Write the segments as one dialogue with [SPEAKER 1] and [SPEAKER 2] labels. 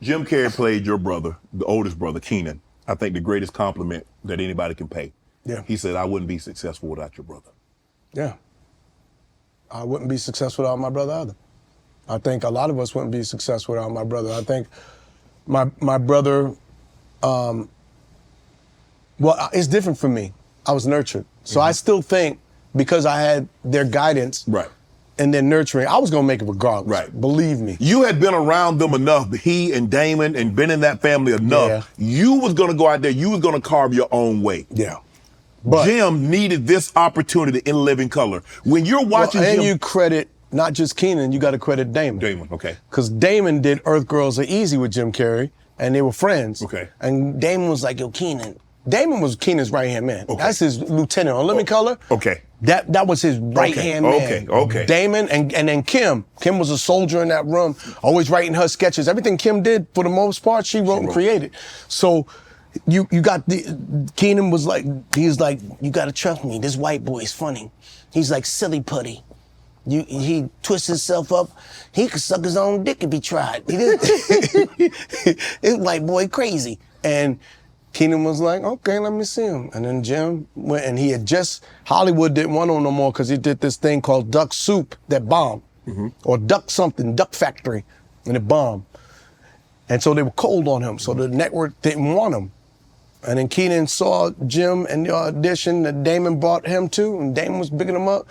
[SPEAKER 1] Jim Carrey played your brother, the oldest brother, Keenen. I think the greatest compliment that anybody can pay.
[SPEAKER 2] Yeah.
[SPEAKER 1] He said, I wouldn't be successful without your brother.
[SPEAKER 2] Yeah. I wouldn't be successful without my brother either. I think a lot of us wouldn't be successful without my brother. I think my brother, well, it's different for me. I was nurtured. So I still think because I had their guidance and their nurturing, I was going to make it regardless.
[SPEAKER 1] Right.
[SPEAKER 2] Believe me.
[SPEAKER 1] You had been around them enough, he and Damon, and been in that family enough.
[SPEAKER 2] Yeah.
[SPEAKER 1] You was going to go out there, you was going to carve your own way.
[SPEAKER 2] Yeah. But
[SPEAKER 1] Jim needed this opportunity in living color. When you're watching
[SPEAKER 2] and
[SPEAKER 1] Jim...
[SPEAKER 2] you credit not just Keenen, you got to credit Damon.
[SPEAKER 1] Damon, okay.
[SPEAKER 2] Because Damon did Earth Girls Are Easy with Jim Carrey, and they were friends.
[SPEAKER 1] Okay.
[SPEAKER 2] And Damon was like, yo, Keenen. Damon was Keenan's right-hand man.
[SPEAKER 1] Okay.
[SPEAKER 2] That's his lieutenant on Living Color.
[SPEAKER 1] Okay.
[SPEAKER 2] That was his right-hand man.
[SPEAKER 1] Okay.
[SPEAKER 2] Damon and then Kim. Kim was a soldier in that room, always writing her sketches. Everything Kim did, for the most part, she wrote and created. So you got Keenen was like, he's like, you gotta trust me, this white boy is funny. He's like silly putty. He twists himself up. He could suck his own dick if he tried. This white boy crazy. And Keenen was like, okay, let me see him. And then Jim went, and he had just, Hollywood didn't want him no more because he did this thing called Duck Soup that bombed. Or Duck something, Duck Factory, and it bombed. And so they were cold on him, so the network didn't want him. And then Keenen saw Jim in the audition that Damon brought him to, and Damon was bigging him up.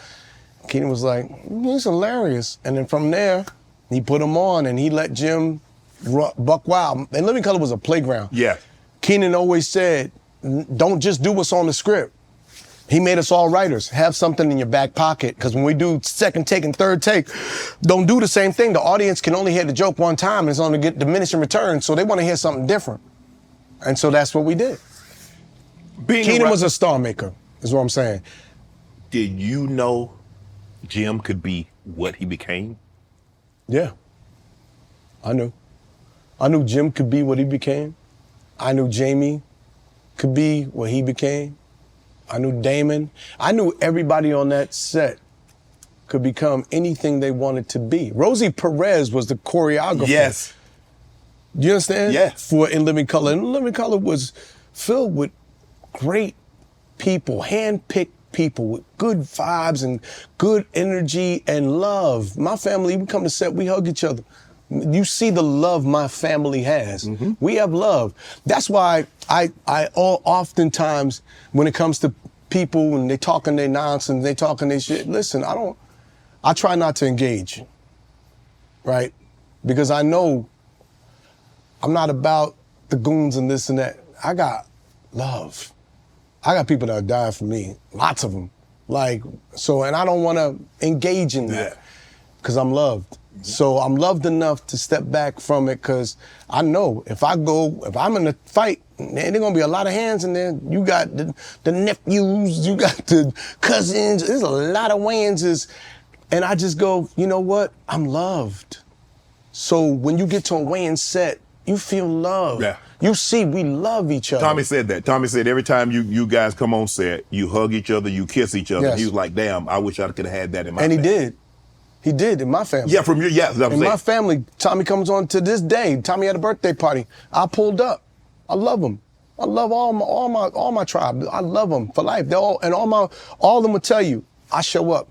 [SPEAKER 2] Keenen was like, he's hilarious. And then from there, he put him on, and he let Jim buck wild. And Living Color was a playground.
[SPEAKER 1] Yeah.
[SPEAKER 2] Keenen always said, don't just do what's on the script. He made us all writers. Have something in your back pocket, because when we do second take and third take, don't do the same thing. The audience can only hear the joke one time, and it's only get diminishing returns, so they want to hear something different. And so that's what we did. Keenen was a star maker, is what I'm saying.
[SPEAKER 1] Did you know Jim could be what he became?
[SPEAKER 2] Yeah, I knew. I knew Jim could be what he became. I knew Jamie could be what he became. I knew Damon. I knew everybody on that set could become anything they wanted to be. Rosie Perez was the choreographer.
[SPEAKER 1] Yes.
[SPEAKER 2] You understand?
[SPEAKER 1] Yes.
[SPEAKER 2] For In Living Color. And Living Color was filled with great people, hand-picked people with good vibes and good energy and love. My family, we come to set, we hug each other. You see the love my family has. We have love. That's why I oftentimes, when it comes to people and they talking their nonsense, they talking their shit, listen, I try not to engage, right? Because I know I'm not about the goons and this and that. I got love. I got people that died for me, lots of them. And I don't want to engage in that because I'm loved. So I'm loved enough to step back from it because I know if I'm in a fight, there's gonna be a lot of hands in there. You got the nephews, you got the cousins, there's a lot of Wayanses. And I just go, you know what? I'm loved. So when you get to a Wayans set, you feel love.
[SPEAKER 1] Yeah.
[SPEAKER 2] You see, we love each other.
[SPEAKER 1] Tommy said that. Tommy said every time you guys come on set, you hug each other, you kiss each other.
[SPEAKER 2] Yes.
[SPEAKER 1] He was like, damn, I wish I could have had that in my
[SPEAKER 2] And
[SPEAKER 1] family.
[SPEAKER 2] he did. He did in my family.
[SPEAKER 1] Yeah, from your,
[SPEAKER 2] In my family, Tommy comes on to this day. Tommy had a birthday party. I pulled up. I love him. I love all my tribe. I love them for life. All of them will tell you, I show up.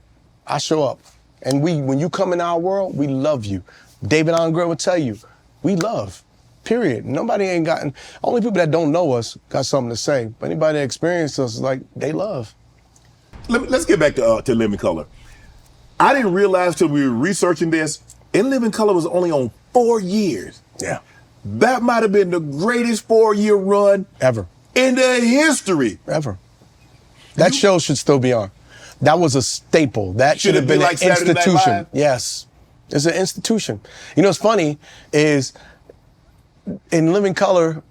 [SPEAKER 2] I show up. And when you come in our world, we love you. David Angre will tell you, we love. Period. Nobody ain't gotten. Only people that don't know us got something to say. But anybody that experienced us, like, they love.
[SPEAKER 1] Let's get back to Living Color. I didn't realize till we were researching this, In Living Color was only on 4 years.
[SPEAKER 2] Yeah.
[SPEAKER 1] That might have been the greatest 4-year run
[SPEAKER 2] Ever.
[SPEAKER 1] in the history.
[SPEAKER 2] Ever. That show should still be on. That was a staple. That should have been
[SPEAKER 1] like
[SPEAKER 2] an
[SPEAKER 1] Saturday Night
[SPEAKER 2] institution.
[SPEAKER 1] Live?
[SPEAKER 2] Yes. It's an institution. You know what's funny is in Living Color,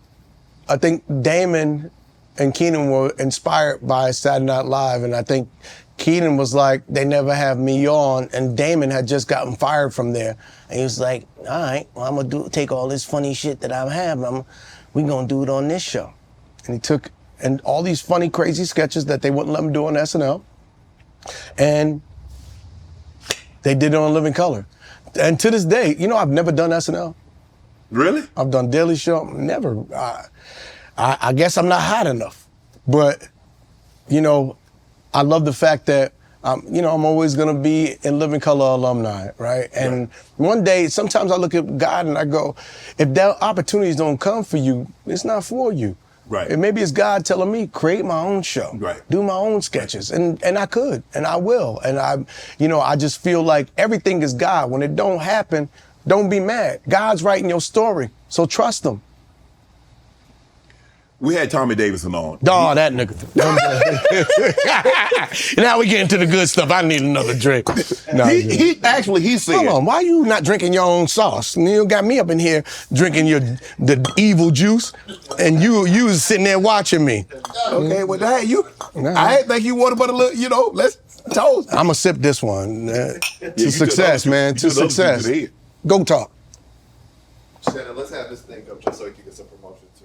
[SPEAKER 2] I think Damon and Keenen were inspired by Saturday Night Live, and I think Keenen was like, they never have me on, and Damon had just gotten fired from there. And he was like, all right, well, I'm gonna take all this funny shit that I have, we're gonna do it on this show. And he took all these funny, crazy sketches that they wouldn't let him do on SNL, and they did it on Living Color. And to this day, you know, I've never done SNL.
[SPEAKER 1] Really?
[SPEAKER 2] I've done Daily Show. Never. I guess I'm not hot enough. But, you know, I love the fact that, you know, I'm always going to be in Living Color alumni, right? And one day, sometimes I look at God and I go, if that opportunities don't come for you, it's not for you.
[SPEAKER 1] Right.
[SPEAKER 2] And maybe it's God telling me, create my own show.
[SPEAKER 1] Right.
[SPEAKER 2] Do my own sketches. And I could, and I will. And I just feel like everything is God. When it don't happen, don't be mad. God's writing your story, so trust him.
[SPEAKER 1] We had Tommy Davidson on.
[SPEAKER 2] Dawg, that nigga. Now we get into the good stuff. I need another drink. No,
[SPEAKER 1] He said.
[SPEAKER 2] Hold on, why you not drinking your own sauce? You got me up in here drinking the evil juice, and you was sitting there watching me.
[SPEAKER 1] Okay, well, hey, I think you want to put a little, you know, let's toast.
[SPEAKER 2] I'm gonna sip this one. To success, man. To success. Go talk.
[SPEAKER 3] Shannon, let's have this thing up just so you can get some promotion too.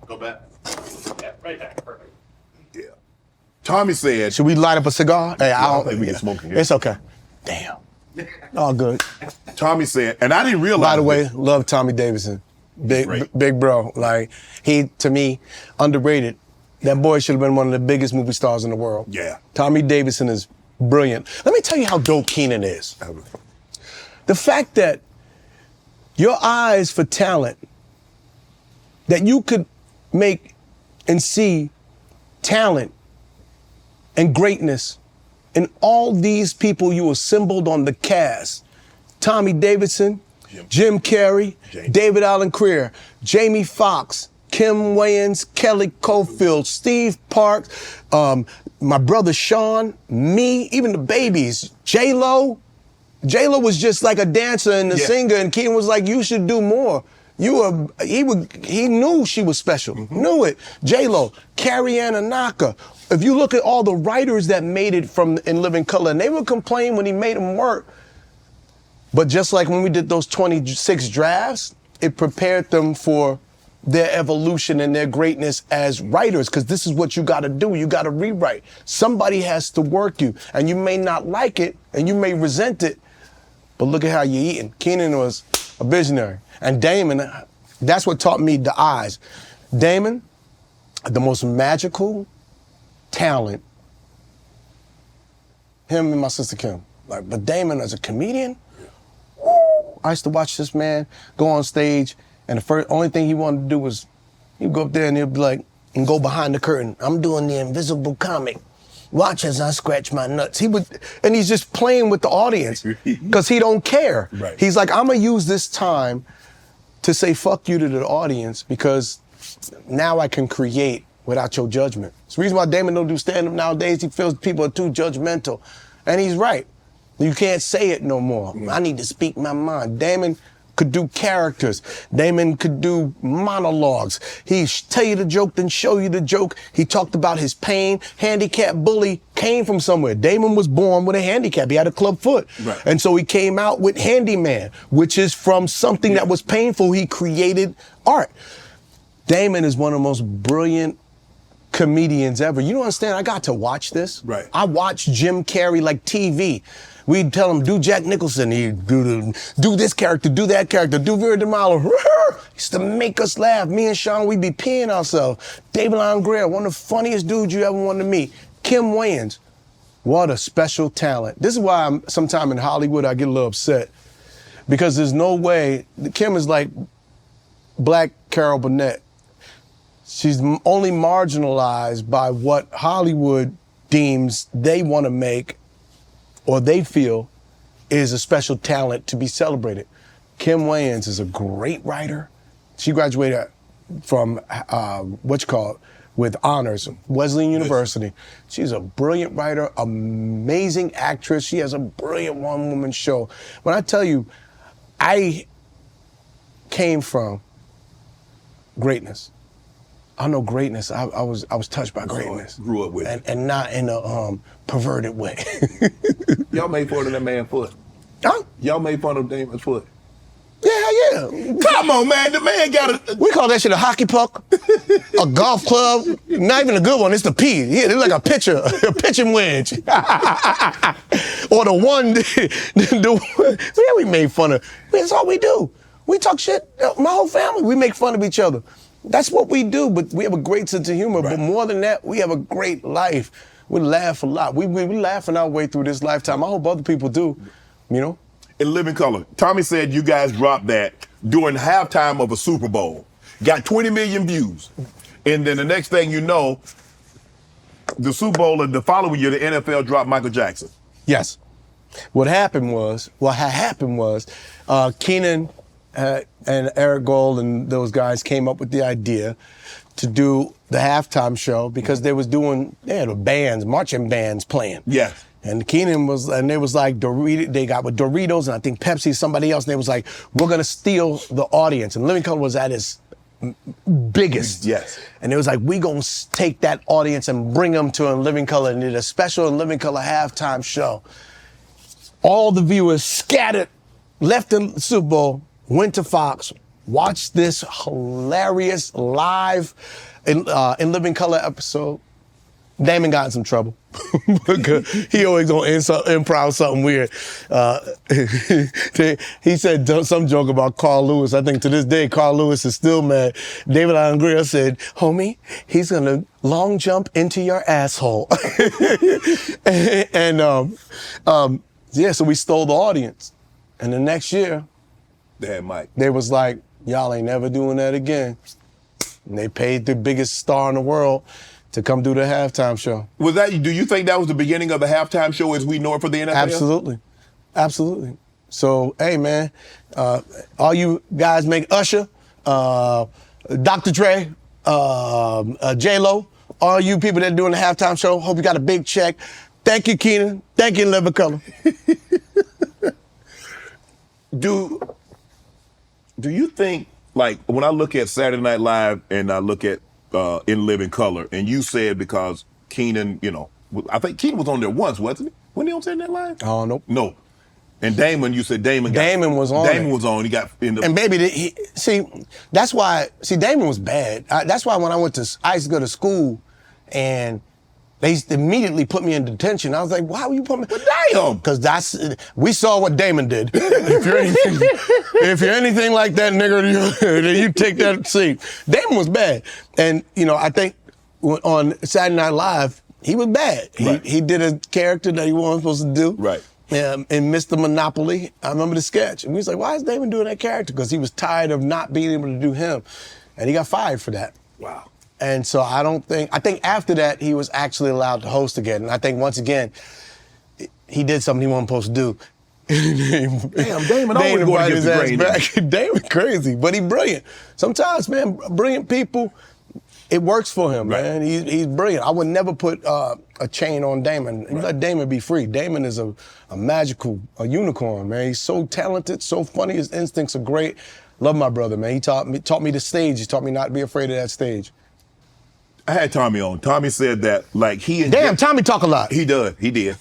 [SPEAKER 3] Go back.
[SPEAKER 4] Yeah, right back. Perfect.
[SPEAKER 1] Yeah. Tommy said.
[SPEAKER 2] Should we light up a cigar? Hey, I don't
[SPEAKER 1] think we can smoke in here.
[SPEAKER 2] It's okay. Damn. All good.
[SPEAKER 1] Tommy said, and I didn't realize.
[SPEAKER 2] By the way, love Tommy Davidson. Big bro. Like, he, to me, underrated. That boy should have been one of the biggest movie stars in the world.
[SPEAKER 1] Yeah.
[SPEAKER 2] Tommy Davidson is brilliant. Let me tell you how dope Keenen is. The fact that your eyes for talent, that you could make and see talent and greatness in all these people you assembled on the cast. Tommy Davidson, Jim Carrey, David Allen Greer, Jamie Foxx, Kim Wayans, Kelly Cofield, Steve Parks, my brother Sean, me, even the babies, J-Lo. J-Lo was just like a dancer and a singer, and Keenen was like, you should do more. He knew she was special, knew it. J-Lo, Carrie Ann Naka. If you look at all the writers that made it in Living Color, and they would complain when he made them work, but just like when we did those 26 drafts, it prepared them for their evolution and their greatness as writers, because this is what you got to do. You got to rewrite. Somebody has to work you, and you may not like it, and you may resent it, but look at how you're eating. Keenen was a visionary. And Damon, that's what taught me the eyes. Damon, the most magical talent, him and my sister Kim. But Damon as a comedian, I used to watch this man go on stage, and the only thing he wanted to do was he'd go up there and he'd be like, and go behind the curtain. I'm doing the invisible comic. Watch as I scratch my nuts. And he's just playing with the audience because he don't care.
[SPEAKER 1] Right.
[SPEAKER 2] He's like, I'm gonna use this time to say fuck you to the audience because now I can create without your judgment. It's the reason why Damon don't do stand-up nowadays. He feels people are too judgmental. And he's right. You can't say it no more. I need to speak my mind. Damon could do characters. Damon could do monologues. He'd tell you the joke, then show you the joke. He talked about his pain. Handicap bully came from somewhere. Damon was born with a handicap. He had a club foot.
[SPEAKER 1] Right.
[SPEAKER 2] And so he came out with Handyman, which is from something that was painful. He created art. Damon is one of the most brilliant comedians ever. You don't understand, I got to watch this.
[SPEAKER 1] Right.
[SPEAKER 2] I watched Jim Carrey like TV. We'd tell him, do Jack Nicholson, he'd do this character, do that character, do Vera DeMalo. He used to make us laugh. Me and Sean, we'd be peeing ourselves. David Allen Greer, one of the funniest dudes you ever wanted to meet. Kim Wayans, what a special talent. This is why sometime in Hollywood I get a little upset, because there's no way, Kim is like Black Carol Burnett. She's only marginalized by what Hollywood deems they want to make or they feel is a special talent to be celebrated. Kim Wayans is a great writer. She graduated from, with honors, Wesleyan University. She's a brilliant writer, amazing actress. She has a brilliant one-woman show. When I tell you, I came from greatness. I know greatness. I was touched by greatness.
[SPEAKER 1] Grew up with it.
[SPEAKER 2] And not in a perverted way.
[SPEAKER 1] Y'all made fun of that man's foot.
[SPEAKER 2] Huh?
[SPEAKER 1] Y'all made fun of Damon's foot.
[SPEAKER 2] Yeah.
[SPEAKER 1] Come on, man. The man got a...
[SPEAKER 2] We call that shit a hockey puck. a golf club, not even a good one, it's the P. Yeah, they're like a pitching wedge. Or the one, yeah, we made fun of. That's all we do. We talk shit, my whole family, we make fun of each other. That's what we do, but we have a great sense of humor. Right. But more than that, we have a great life. We laugh a lot. We laughing our way through this lifetime. I hope other people do, you know?
[SPEAKER 1] In Living Color, Tommy said you guys dropped that during halftime of a Super Bowl. Got 20 million views. And then the next thing you know, the Super Bowl and the following year, the NFL dropped Michael Jackson.
[SPEAKER 2] Yes. What happened was Keenen and Eric Gold and those guys came up with the idea to do the halftime show because they had bands, marching bands playing.
[SPEAKER 1] Yeah.
[SPEAKER 2] And Keenen they was like, they got with Doritos and I think Pepsi, somebody else, and they was like, we're gonna steal the audience. And Living Color was at its biggest.
[SPEAKER 1] Yes.
[SPEAKER 2] And it was like, we gonna take that audience and bring them to a Living Color, and did a special Living Color halftime show. All the viewers scattered, left the Super Bowl, went to Fox, watched this hilarious live in Living Color episode. Damon got in some trouble. He always gonna improv something weird. He said some joke about Carl Lewis. I think to this day, Carl Lewis is still mad. David Allen said, homie, he's gonna long jump into your asshole. Yeah, so we stole the audience. And the next year,
[SPEAKER 1] They had Mike.
[SPEAKER 2] They was like, y'all ain't never doing that again. And they paid the biggest star in the world to come do the halftime show.
[SPEAKER 1] Do you think that was the beginning of the halftime show as we know it for the NFL?
[SPEAKER 2] Absolutely. So, hey man, all you guys make Usher, Dr. Dre, J-Lo, all you people that are doing the halftime show, hope you got a big check. Thank you, Keenen. Thank you, Living Color.
[SPEAKER 1] Do you think, like, when I look at Saturday Night Live and I look at In Living Color, and you said because Keenen, I think Keenen was on there once, wasn't he? Wasn't he on Saturday Night Live?
[SPEAKER 2] Oh, nope.
[SPEAKER 1] No. And Damon, you said Damon
[SPEAKER 2] was on.
[SPEAKER 1] Damon was on. He got in the.
[SPEAKER 2] And baby, that's why. See, Damon was bad. That's why when I used to go to school, and they immediately put me in detention. I was like, why would you put me?
[SPEAKER 1] But damn!
[SPEAKER 2] Because we saw what Damon did. If you're anything like that nigga, you take that seat. Damon was bad. And, I think on Saturday Night Live, he was bad.
[SPEAKER 1] Right.
[SPEAKER 2] He did a character that he wasn't supposed to do.
[SPEAKER 1] Right.
[SPEAKER 2] In Mr. Monopoly, I remember the sketch. And we was like, why is Damon doing that character? Because he was tired of not being able to do him. And he got fired for that.
[SPEAKER 1] Wow.
[SPEAKER 2] And so I think after that, he was actually allowed to host again. And I think once again, he did something he wasn't supposed to do.
[SPEAKER 1] Damn, Damon always going against the grain.
[SPEAKER 2] Back. Damon crazy, but he's brilliant. Sometimes, man, brilliant people, it works for him, right. Man. He's brilliant. I would never put a chain on Damon. You let Damon be free. Damon is a magical, a unicorn, man. He's so talented, so funny. His instincts are great. Love my brother, man. He taught me the stage. He taught me not to be afraid of that stage.
[SPEAKER 1] I had Tommy on. Tommy said that, like, he and
[SPEAKER 2] Tommy talk a lot.
[SPEAKER 1] He did.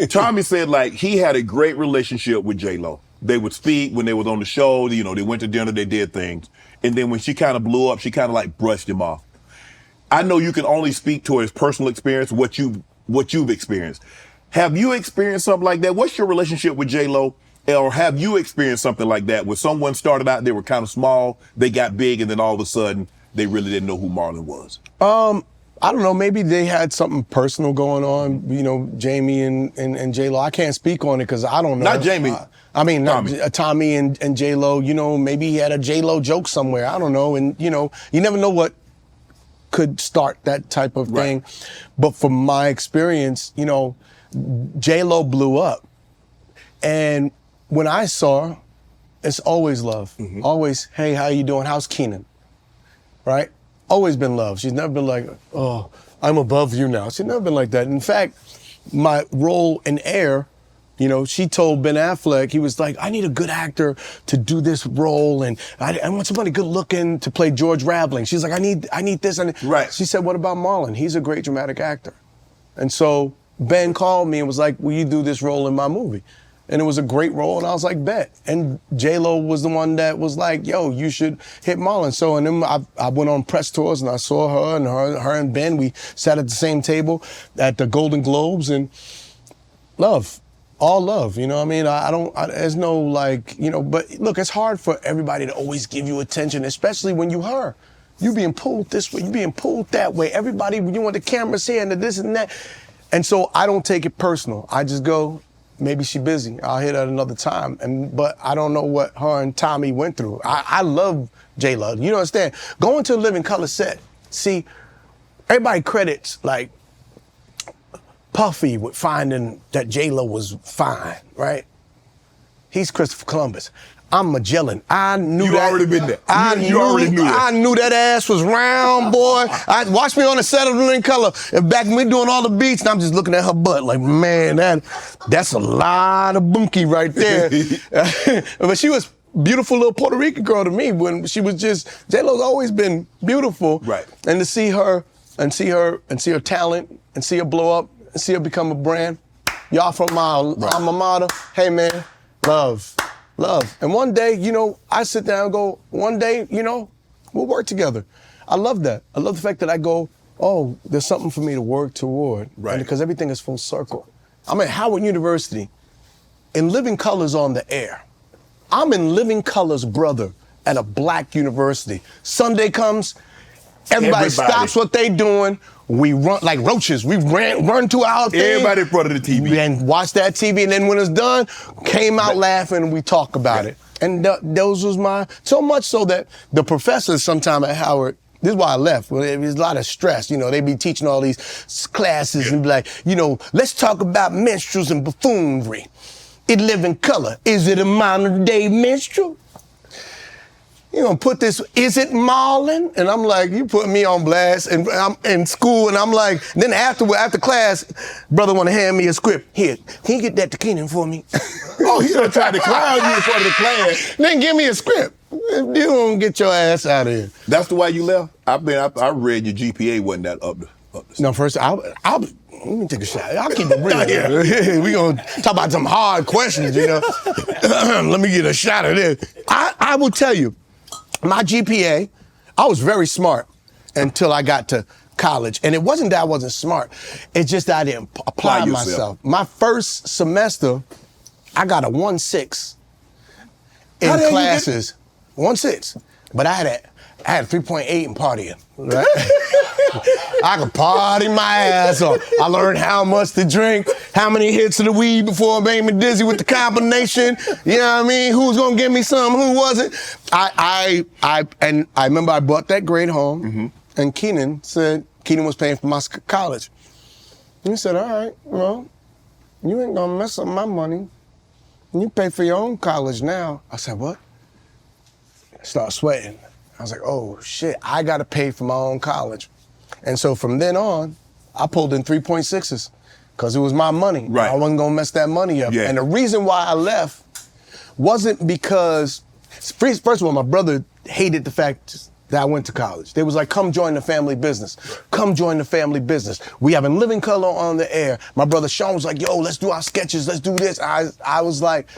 [SPEAKER 1] Tommy said, like, he had a great relationship with J-Lo. They would speak when they was on the show. They went to dinner. They did things. And then when she kind of blew up, she kind of like brushed him off. I know you can only speak to his personal experience, what you've experienced. Have you experienced something like that? What's your relationship with J-Lo? Or have you experienced something like that where someone started out, they were kind of small, they got big, and then all of a sudden they really didn't know who Marlon was?
[SPEAKER 2] I don't know. Maybe they had something personal going on, Jamie and J-Lo. I can't speak on it because I don't know.
[SPEAKER 1] Not Jamie.
[SPEAKER 2] Tommy and J-Lo, maybe he had a J-Lo joke somewhere. I don't know. And, you never know what could start that type of thing.
[SPEAKER 1] Right.
[SPEAKER 2] But from my experience, J-Lo blew up. And when I saw her, it's always love. Mm-hmm. Always, hey, how you doing? How's Keenen? Right? Always been love. She's never been like, oh, I'm above you now. She's never been like that. In fact, my role in Air, she told Ben Affleck, he was like, I need a good actor to do this role, and I want somebody good looking to play George Raveling. She's like, I need this.
[SPEAKER 1] Right.
[SPEAKER 2] She said, what about Marlon? He's a great dramatic actor. And so Ben called me and was like, will you do this role in my movie? And it was a great role, and I was like, bet. And J-Lo was the one that was like, yo, you should hit Marlon. So, and then I went on press tours, and I saw her and Ben. We sat at the same table at the Golden Globes, and love. All love, you know what I mean? There's no like, you know, but look, it's hard for everybody to always give you attention, especially when you her. You being pulled this way, you being pulled that way. Everybody, you want the cameras here and the this and that. And so I don't take it personal. I just go, maybe she busy. I'll hit her at another time. But I don't know what her and Tommy went through. I love J-Lo. You understand? Going to a Living Color set, see, everybody credits like Puffy with finding that J-Lo was fine, right? He's Christopher Columbus. I'm Magellan. I knew
[SPEAKER 1] you
[SPEAKER 2] that.
[SPEAKER 1] already been there.
[SPEAKER 2] You already knew that. I knew that ass was round, boy. Watch me on the set of Living Color. And back when we doing all the beats, and I'm just looking at her butt like, man, that's a lot of bunkie right there. But she was beautiful little Puerto Rican girl to me when she was just, J-Lo's always been beautiful.
[SPEAKER 1] Right.
[SPEAKER 2] And to see her talent and see her blow up and see her become a brand. Y'all from my alma mater. Hey man, love. And one day, you know, I sit down and go, one day, you know, we'll work together. I love that. I love the fact that I go, oh, there's something for me to work toward.
[SPEAKER 1] Right.
[SPEAKER 2] And because everything is full circle. I'm at Howard University in Living Colors on the air. I'm in Living Colors, brother, at a black university. Sunday comes, everybody stops what they doing. We run like roaches. We run to our thing.
[SPEAKER 1] Everybody in front of the TV.
[SPEAKER 2] And watch that TV, and then when it's done, came out laughing, and we talk about it. And those was so much so that the professors sometime at Howard, this is why I left. Well, there was a lot of stress. You know, they be teaching all these classes and be like, you know, let's talk about minstrels and buffoonery. It Living Color. Is it a modern day minstrel? You gonna put this, is it Marlon? And I'm like, you put me on blast, and I'm in school, and I'm like, then after class, brother wanna hand me a script. Here, can you get that to Keenen for me?
[SPEAKER 1] Oh, he done tried to clown you in front of the class.
[SPEAKER 2] Then give me a script. You don't get your ass out of here.
[SPEAKER 1] That's the why you left? I read your GPA wasn't that up the
[SPEAKER 2] No, first, let me take a shot. I'll keep it real here. We gonna talk about some hard questions, you know. Let me get a shot of this. I will tell you, my GPA, I was very smart until I got to college. And it wasn't that I wasn't smart. It's just that I didn't apply myself. My first semester, I got a 1.6 in classes. 1.6. But I had a 3.8 in partying, right? I could party my ass off. I learned how much to drink, how many hits of the weed before it made me dizzy with the combination. You know what I mean? Who was gonna give me some? Who wasn't? I remember I brought that grade home, and Keenen was paying for my college. And he said, all right, well, you ain't gonna mess up my money. You pay for your own college now. I said, what? I started sweating. I was like, oh shit, I gotta pay for my own college. And so from then on, I pulled in 3.6s because it was my money.
[SPEAKER 1] Right.
[SPEAKER 2] I wasn't gonna mess that money up.
[SPEAKER 1] Yeah.
[SPEAKER 2] And the reason why I left wasn't because, first of all, my brother hated the fact that I went to college. They was like, come join the family business. Come join the family business. We have a Living Color on the air. My brother Sean was like, yo, let's do our sketches, let's do this. I was like,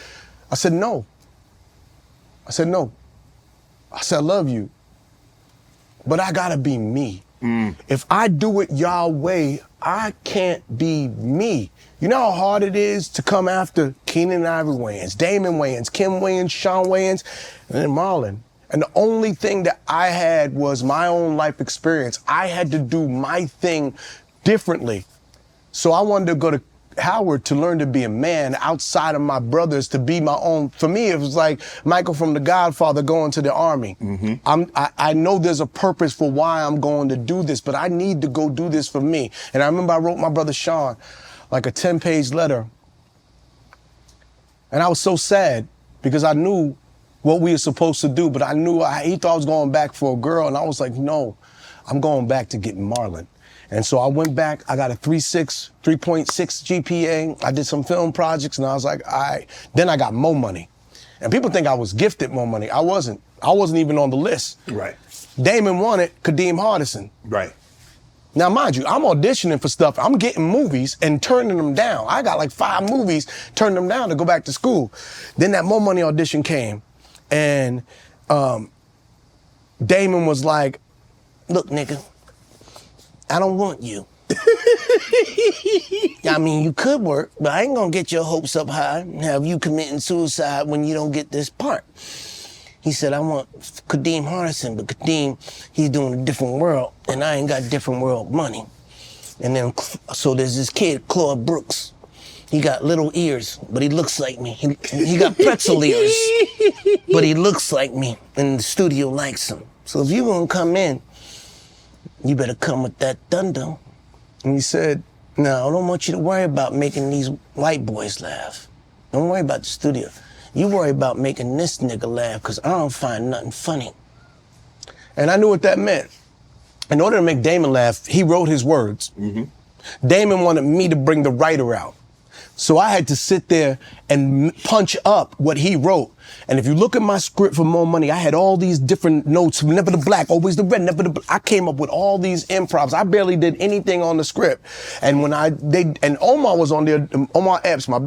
[SPEAKER 2] I said, no. I said, I love you, but I gotta be me. If I do it y'all way, I can't be me. You know how hard it is to come after Keenen and Ivory Wayans, Damon Wayans, Kim Wayans, Sean Wayans, and then Marlon. And the only thing that I had was my own life experience. I had to do my thing differently. So I wanted to go to Howard to learn to be a man outside of my brothers, to be my own. For me, it was like Michael from The Godfather going to the army. I know there's a purpose for why I'm going to do this, but I need to go do this for me. And I remember I wrote my brother Sean like a 10-page letter. And I was so sad because I knew what we were supposed to do, but I knew he thought I was going back for a girl, and I was like, no, I'm going back to get Marlon. And so I went back, I got a 3.6 GPA. I did some film projects, and I was like, all right. Then I got more money. And people think I was gifted more money. I wasn't. I wasn't even on the list.
[SPEAKER 1] Right.
[SPEAKER 2] Damon won it, Kadeem Hardison.
[SPEAKER 1] Right.
[SPEAKER 2] Now, mind you, I'm auditioning for stuff. I'm getting movies and turning them down. I got like 5 movies, turning them down to go back to school. Then that More Money audition came, and Damon was like, look, nigga, I don't want you. I mean, you could work, but I ain't gonna get your hopes up high and have you committing suicide when you don't get this part. He said, I want Kadeem Hardison, but Kadeem, he's doing a different world, and I ain't got different world money. And then, so there's this kid, Claude Brooks. He got little ears, but he looks like me. He got pretzel ears, but he looks like me, and the studio likes him. So if you gonna come in, you better come with that thunder. And he said, no, I don't want you to worry about making these white boys laugh. Don't worry about the studio. You worry about making this nigga laugh, because I don't find nothing funny. And I knew what that meant. In order to make Damon laugh, he wrote his words. Mm-hmm. Damon wanted me to bring the writer out. So I had to sit there and punch up what he wrote. And if you look at my script for More Money, I had all these different notes, never the black, always the red, never the black. I came up with all these improvs. I barely did anything on the script. And when and Omar was on there, Omar Epps, my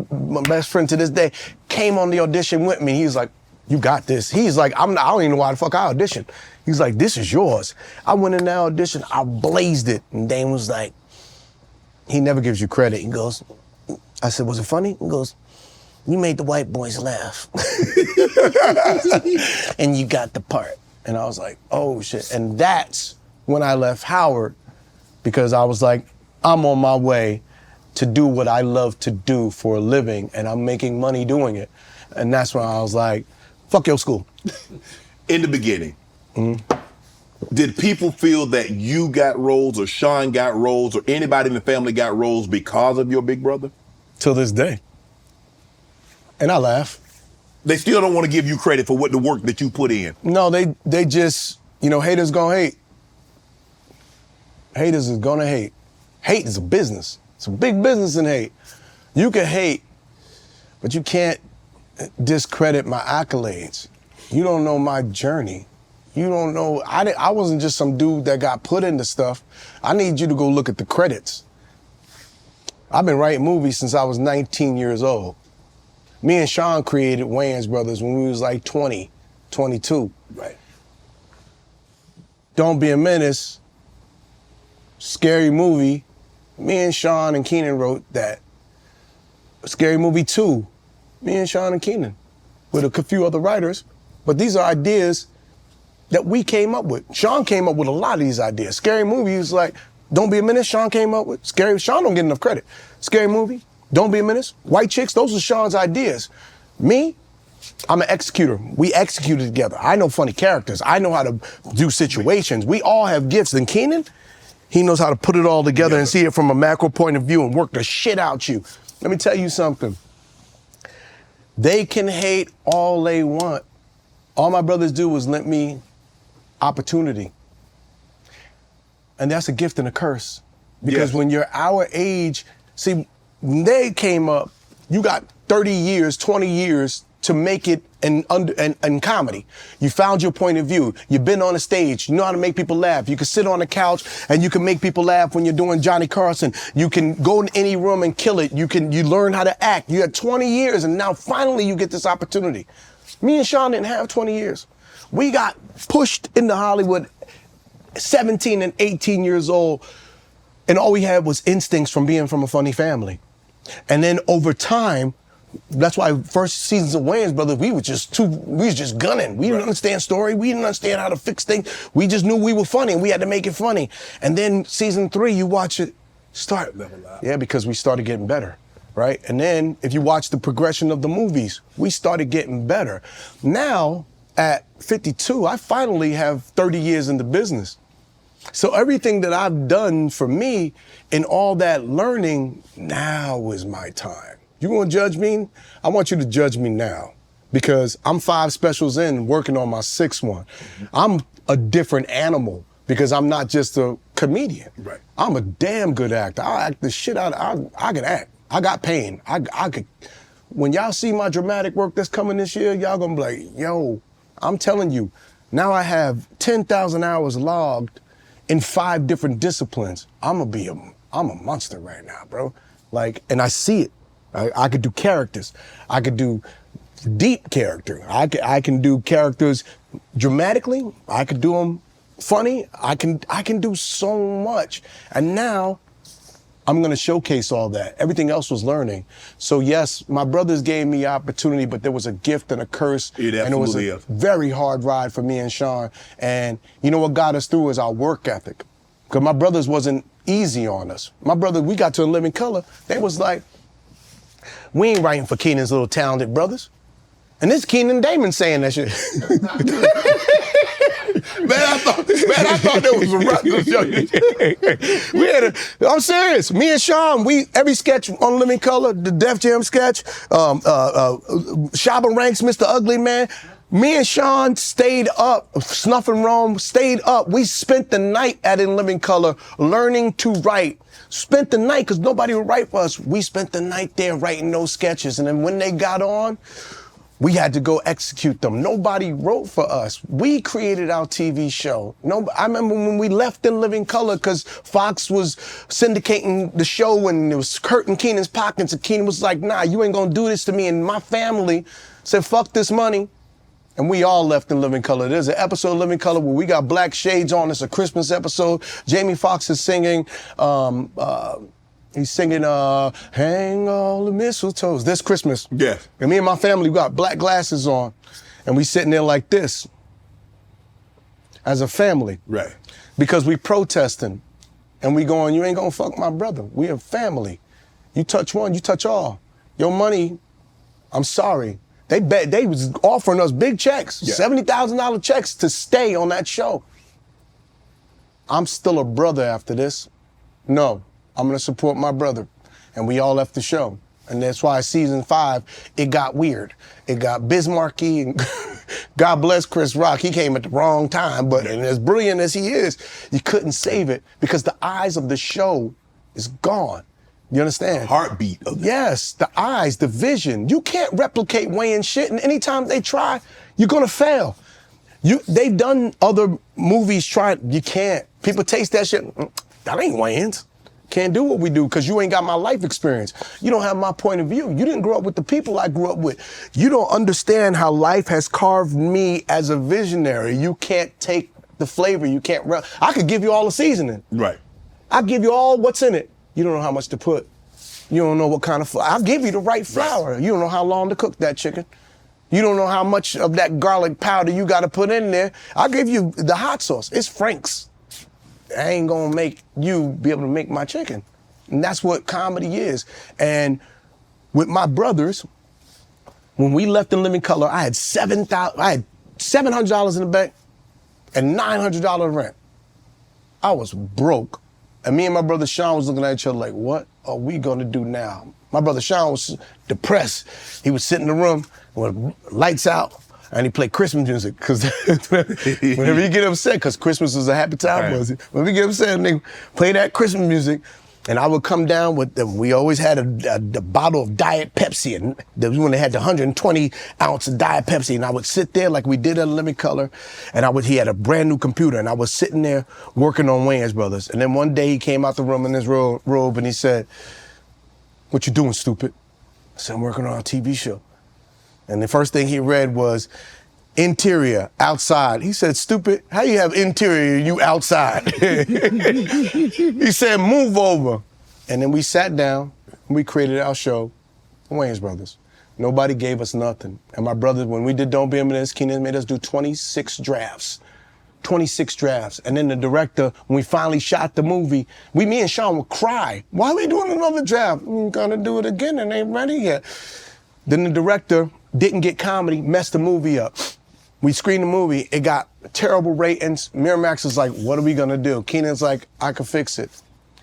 [SPEAKER 2] best friend to this day, came on the audition with me. He's like, you got this. He's like, I don't even know why the fuck I auditioned. He's like, this is yours. I went in that audition, I blazed it. And Dane was like, he never gives you credit. He goes, I said, was it funny? He goes, you made the white boys laugh. And you got the part. And I was like, oh shit. And that's when I left Howard, because I was like, I'm on my way to do what I love to do for a living, and I'm making money doing it. And that's when I was like, fuck your school.
[SPEAKER 1] In the beginning, did people feel that you got roles, or Sean got roles, or anybody in the family got roles because of your big brother?
[SPEAKER 2] Till this day. And I laugh.
[SPEAKER 1] They still don't want to give you credit for what the work that you put in.
[SPEAKER 2] No, they just, haters gonna hate. Haters is gonna hate. Hate is a business. It's a big business in hate. You can hate, but you can't discredit my accolades. You don't know my journey. You don't know, I wasn't just some dude that got put into stuff. I need you to go look at the credits. I've been writing movies since I was 19 years old. Me and Sean created Wayans Brothers when we was like 20, 22.
[SPEAKER 1] Right.
[SPEAKER 2] Don't Be a Menace, Scary Movie. Me and Sean and Keenen wrote that. Scary Movie 2, me and Sean and Keenen, with a few other writers. But these are ideas that we came up with. Sean came up with a lot of these ideas. Scary Movie was like, Don't Be a Menace, Sean came up with. Sean don't get enough credit. Scary Movie, Don't Be a Menace, White Chicks, those are Sean's ideas. Me, I'm an executor. We executed together. I know funny characters. I know how to do situations. We all have gifts. And Keenen, he knows how to put it all together and see it from a macro point of view and work the shit out you. Let me tell you something. They can hate all they want. All my brothers do is lend me opportunity. And that's a gift and a curse. Because when you're our age, see, when they came up, you got 30 years, 20 years to make it in comedy. You found your point of view. You've been on a stage. You know how to make people laugh. You can sit on a couch and you can make people laugh when you're doing Johnny Carson. You can go in any room and kill it. You learn how to act. You had 20 years and now finally you get this opportunity. Me and Sean didn't have 20 years. We got pushed into Hollywood 17 and 18 years old, and all we had was instincts from being from a funny family. And then over time, that's why first seasons of Wayans Brothers, we was just gunning. We didn't understand story. We didn't understand how to fix things. We just knew we were funny and we had to make it funny. And then season 3, you watch it start. Yeah, because we started getting better, right? And then if you watch the progression of the movies, we started getting better. Now, at 52, I finally have 30 years in the business. So everything that I've done for me and all that learning, now is my time. You gonna judge me? I want you to judge me now, because I'm 5 specials in working on my 6th one. I'm a different animal because I'm not just a comedian.
[SPEAKER 1] Right.
[SPEAKER 2] I'm a damn good actor. I act the shit out of, I can act. I got pain. I could, when y'all see my dramatic work that's coming this year, y'all gonna be like, yo, I'm telling you, now I have 10,000 hours logged in 5 different disciplines, I'm a monster right now, bro. Like, and I see it. I could do characters. I could do deep character. I can do characters dramatically. I could do them funny. I can do so much. And now I'm gonna showcase all that. Everything else was learning. So yes, my brothers gave me opportunity, but there was a gift and a curse.
[SPEAKER 1] It
[SPEAKER 2] and it was
[SPEAKER 1] absolutely
[SPEAKER 2] a
[SPEAKER 1] is.
[SPEAKER 2] very hard ride for me and Sean. And you know what got us through is our work ethic. Because my brothers wasn't easy on us. My brother, we got to In Living Color, they was like, we ain't writing for Keenan's little talented brothers. And this Keenen and Damon saying that shit.
[SPEAKER 1] I thought that was a record show.
[SPEAKER 2] I'm serious. Me and Sean, every sketch on Living Color, the Def Jam sketch, Shabba Ranks, Mr. Ugly Man. Me and Sean stayed up, Snuff and Rome stayed up. We spent the night at In Living Color learning to write. Spent the night because nobody would write for us. We spent the night there writing those sketches. And then when they got on, we had to go execute them. Nobody wrote for us. We created our TV show. I remember when we left In Living Color because Fox was syndicating the show and it was hurting Keenan's pockets. And Keenen was like, nah, you ain't gonna do this to me. And my family said, fuck this money. And we all left In Living Color. There's an episode of Living Color where we got black shades on. It's a Christmas episode. Jamie Foxx is singing, he's singing, hang all the mistletoes this Christmas.
[SPEAKER 1] Yeah.
[SPEAKER 2] And me and my family got black glasses on. And we sitting there like this as a family.
[SPEAKER 1] Right.
[SPEAKER 2] Because we protesting. And we going, you ain't gonna fuck my brother. We a family. You touch one, you touch all. Your money, I'm sorry. They was offering us big checks,
[SPEAKER 1] Yeah.
[SPEAKER 2] $70,000 checks to stay on that show. I'm still a brother after this. No, I'm gonna support my brother. And we all left the show. And that's why season 5, it got weird. It got Bismarcky, and God bless Chris Rock. He came at the wrong time, but and as brilliant as he is, you couldn't save it because the eyes of the show is gone. You understand?
[SPEAKER 1] Heartbeat of that.
[SPEAKER 2] Yes, the eyes, the vision. You can't replicate Wayans shit, and anytime they try, you're gonna fail. They've done other movies, you can't. People taste that shit, that ain't Wayans. Can't do what we do because you ain't got my life experience. You don't have my point of view. You didn't grow up with the people I grew up with. You don't understand how life has carved me as a visionary. You can't take the flavor, you can't, I could give you all the seasoning.
[SPEAKER 1] Right.
[SPEAKER 2] I'll give you all what's in it. You don't know how much to put. You don't know what kind of flour. I'll give you the right flour. You don't know how long to cook that chicken. You don't know how much of that garlic powder you got to put in there. I'll give you the hot sauce. It's Frank's. I ain't gonna make you be able to make my chicken. And that's what comedy is. And with my brothers, when we left In Living Color, I had $700 in the bank and $900 rent. I was broke. And me and my brother Sean was looking at each other like, what are we gonna do now? My brother Sean was depressed. He would sit in the room with lights out and he played Christmas music because whenever you get upset, because Christmas is a happy time, was it? When we get upset and they play that Christmas music, and I would come down with them. We always had a bottle of Diet Pepsi, and when they had the 120 ounce of Diet Pepsi, and I would sit there like we did at Living Color, and he had a brand new computer, and I was sitting there working on Wayans Brothers. And then one day he came out the room in his robe, and he said, "What you doing, stupid?" I said, "I'm working on a TV show." And the first thing he read was, interior, outside. He said, "Stupid, how you have interior, you outside?" He said, "Move over." And then we sat down and we created our show, Wayans Brothers. Nobody gave us nothing. And my brother, when we did Don't Be a Menace, Keenen made us do 26 drafts. 26 drafts. And then the director, when we finally shot the movie, me and Sean would cry. "Why are we doing another draft?" "We're gonna do it again and ain't ready yet." Then the director didn't get comedy, messed the movie up. We screened the movie, it got terrible ratings. Miramax was like, "What are we gonna do?" Keenan's like, "I can fix it.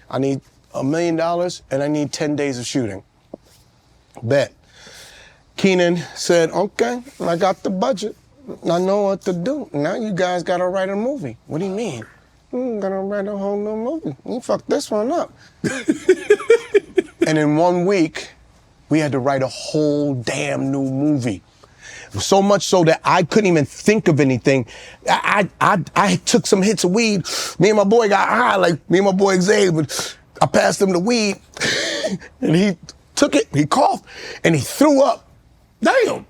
[SPEAKER 2] I need $1 million and I need 10 days of shooting." Bet. Keenen said, "Okay, I got the budget. I know what to do. Now you guys gotta write a movie." "What do you mean?" "I'm gonna write a whole new movie. You fucked this one up." And in 1 week, we had to write a whole damn new movie. So much so that I couldn't even think of anything. I took some hits of weed. Me and my boy got high, like me and my boy Xavier. I passed him the weed, and he took it, he coughed, and he threw up. Damn.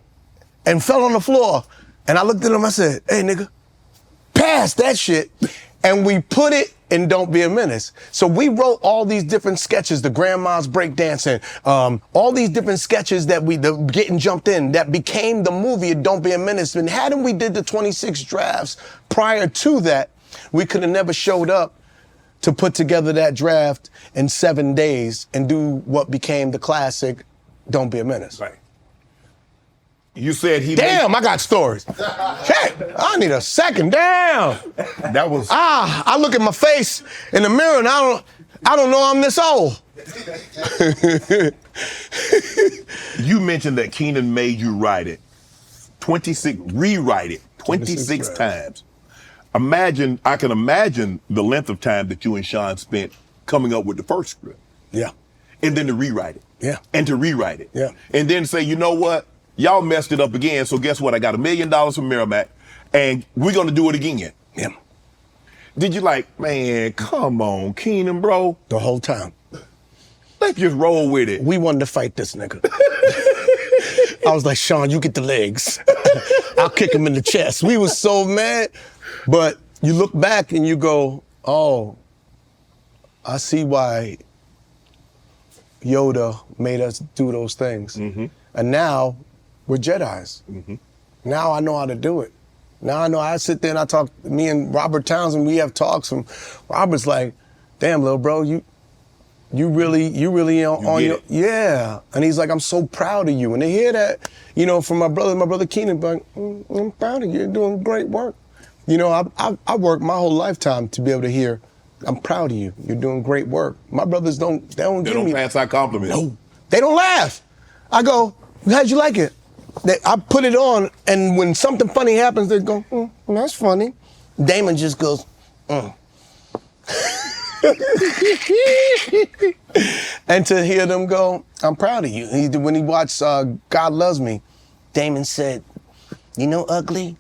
[SPEAKER 2] And fell on the floor. And I looked at him, I said, hey, nigga, pass that shit. And we put it in Don't Be a Menace. So we wrote all these different sketches, the grandma's breakdancing, all these different sketches that getting jumped in, that became the movie Don't Be a Menace. And hadn't we did the 26 drafts prior to that, we could have never showed up to put together that draft in 7 days and do what became the classic Don't Be a Menace.
[SPEAKER 1] Right. You said he
[SPEAKER 2] Damn, I got stories. Shit, I need a second. Damn.
[SPEAKER 1] That was
[SPEAKER 2] I look at my face in the mirror and I don't know I'm this old.
[SPEAKER 1] You mentioned that Keenen made you write it. Rewrite it 26 times. I can imagine the length of time that you and Sean spent coming up with the first script.
[SPEAKER 2] Yeah.
[SPEAKER 1] And then to rewrite it.
[SPEAKER 2] Yeah.
[SPEAKER 1] And to rewrite it.
[SPEAKER 2] Yeah.
[SPEAKER 1] And then say, you know what? Y'all messed it up again, so guess what? I got $1 million from Miramax, and we're gonna do it again.
[SPEAKER 2] Yeah.
[SPEAKER 1] Did you man, come on, Keenen, bro.
[SPEAKER 2] The whole time.
[SPEAKER 1] Let's just roll with it.
[SPEAKER 2] We wanted to fight this nigga. I was like, Sean, you get the legs. I'll kick him in the chest. We was so mad. But you look back and you go, oh, I see why Yoda made us do those things. Mm-hmm. And now we're Jedis. Mm-hmm. Now I know how to do it. Now I know I sit there and I talk, me and Robert Townsend, we have talks, and Robert's like, damn, little bro, you really on your, yeah. And he's like, I'm so proud of you. And to hear that, from my brother Keenen, like, I'm proud of you, you're doing great work. I worked my whole lifetime to be able to hear, I'm proud of you, you're doing great work. My brothers they don't
[SPEAKER 1] pass our compliments.
[SPEAKER 2] No, they don't laugh. I go, how'd you like it? I put it on, and when something funny happens, they go, that's funny. Damon just goes, And to hear them go, I'm proud of you. When he watched God Loves Me, Damon said, Ugly,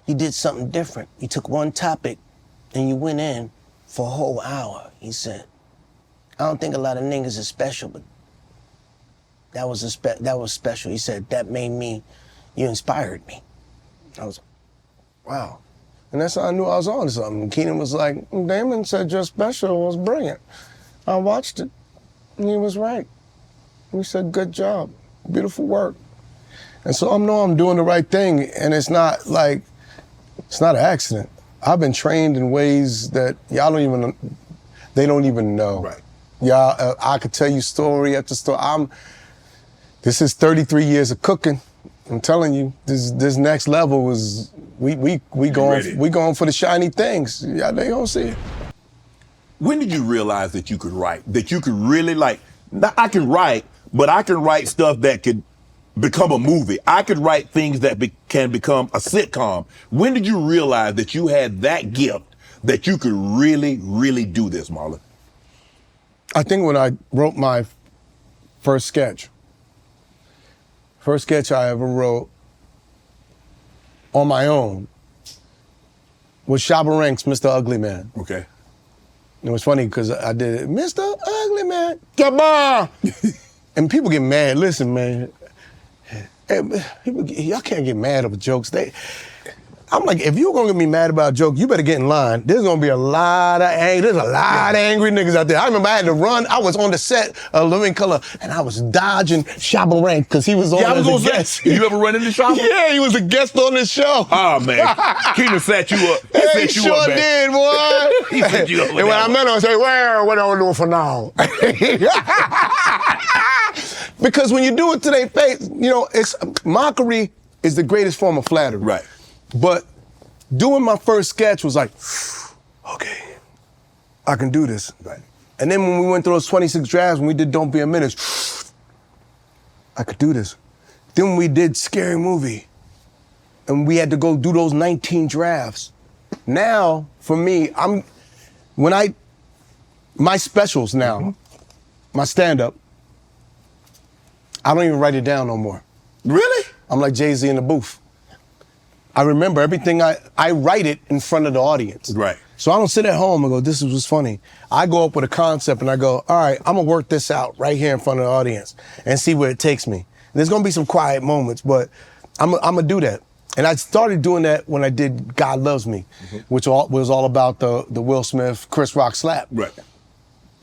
[SPEAKER 2] you did something different. You took one topic and you went in for a whole hour. He said, I don't think a lot of niggas are special, but that was special. He said, that made me, you inspired me. I was like, wow. And that's how I knew I was on to something. Keenen was like, Damon said your special was brilliant. I watched it, and he was right. He said, good job, beautiful work. And so I know I'm doing the right thing, and it's not an accident. I've been trained in ways that they don't even know.
[SPEAKER 1] Right.
[SPEAKER 2] Y'all, I could tell you story after story. This is 33 years of cooking. I'm telling you, this next level was we going for the shiny things. Yeah, they gonna see it.
[SPEAKER 1] When did you realize that you could write? That you could really I can write, but I can write stuff that could become a movie. I could write things that can become a sitcom. When did you realize that you had that gift, that you could really, really do this, Marlon?
[SPEAKER 2] I think when I wrote my first sketch I ever wrote on my own was Shabba Ranks' Mr. Ugly Man.
[SPEAKER 1] Okay.
[SPEAKER 2] It was funny because I did it, Mr. Ugly Man, come on. And people get mad. Listen, man, y'all can't get mad over jokes. I'm like, if you're gonna get me mad about a joke, you better get in line. There's gonna be a lot of angry niggas out there. I remember I had to run. I was on the set of Living Color, and I was dodging Shabba Ranks because he was on as a guest.
[SPEAKER 1] You ever run into Shabba?
[SPEAKER 2] Yeah, he was a guest on this show.
[SPEAKER 1] Oh, man. Keenen set you up.
[SPEAKER 2] He sure did, boy.
[SPEAKER 1] He set you up.
[SPEAKER 2] And when I met him, I said, well, what am I doing for now? Because when you do it to their face, mockery is the greatest form of flattery.
[SPEAKER 1] Right.
[SPEAKER 2] But doing my first sketch was like, okay, I can do this.
[SPEAKER 1] Right.
[SPEAKER 2] And then when we went through those 26 drafts, when we did Don't Be a Menace, I could do this. Then when we did Scary Movie, and we had to go do those 19 drafts. Now, for me, my specials now, my stand-up, I don't even write it down no more.
[SPEAKER 1] Really?
[SPEAKER 2] I'm like Jay-Z in the booth. I remember everything. I write it in front of the audience.
[SPEAKER 1] Right.
[SPEAKER 2] So I don't sit at home and go, this is what's funny. I go up with a concept and I go, all right, I'm gonna work this out right here in front of the audience and see where it takes me. And there's gonna be some quiet moments, but I'm gonna do that. And I started doing that when I did God Loves Me, which was all about the Will Smith, Chris Rock slap.
[SPEAKER 1] Right.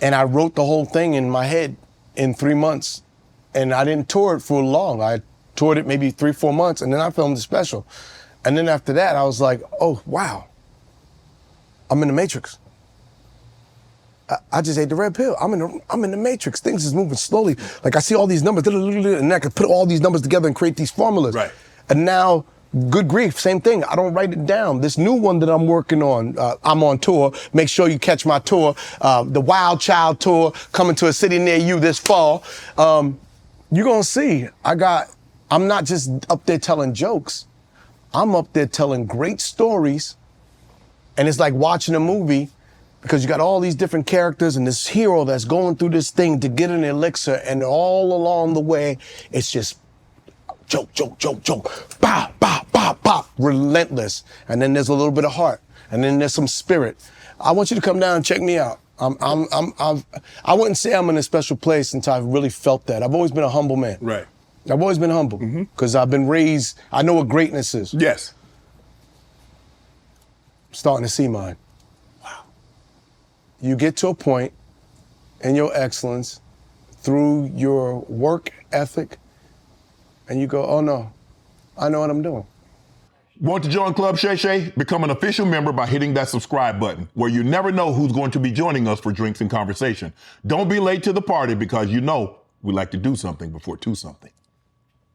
[SPEAKER 2] And I wrote the whole thing in my head in 3 months. And I didn't tour it for long. I toured it maybe 3-4 months, and then I filmed the special. And then after that, I was like, oh, wow. I'm in the Matrix. I just ate the red pill. I'm in the Matrix. Things is moving slowly. Like I see all these numbers, and I can put all these numbers together and create these formulas.
[SPEAKER 1] Right.
[SPEAKER 2] And now, good grief, same thing. I don't write it down. This new one that I'm working on, I'm on tour. Make sure you catch my tour, the Wild Child Tour, coming to a city near you this fall. You're gonna see, I'm not just up there telling jokes. I'm up there telling great stories. And it's like watching a movie because you got all these different characters and this hero that's going through this thing to get an elixir, and all along the way, it's just joke, joke, joke, joke, bah, bah, bah, bah, relentless. And then there's a little bit of heart, and then there's some spirit. I want you to come down and check me out. I wouldn't say I'm in a special place until I've really felt that. I've always been a humble man.
[SPEAKER 1] Right.
[SPEAKER 2] I've always been humble because I've been raised, I know what greatness is.
[SPEAKER 1] Yes.
[SPEAKER 2] Starting to see mine. Wow. You get to a point in your excellence through your work ethic, and you go, oh no, I know what I'm doing.
[SPEAKER 1] Want to join Club Shay Shay? Become an official member by hitting that subscribe button, where you never know who's going to be joining us for drinks and conversation. Don't be late to the party because you know we like to do something before two something.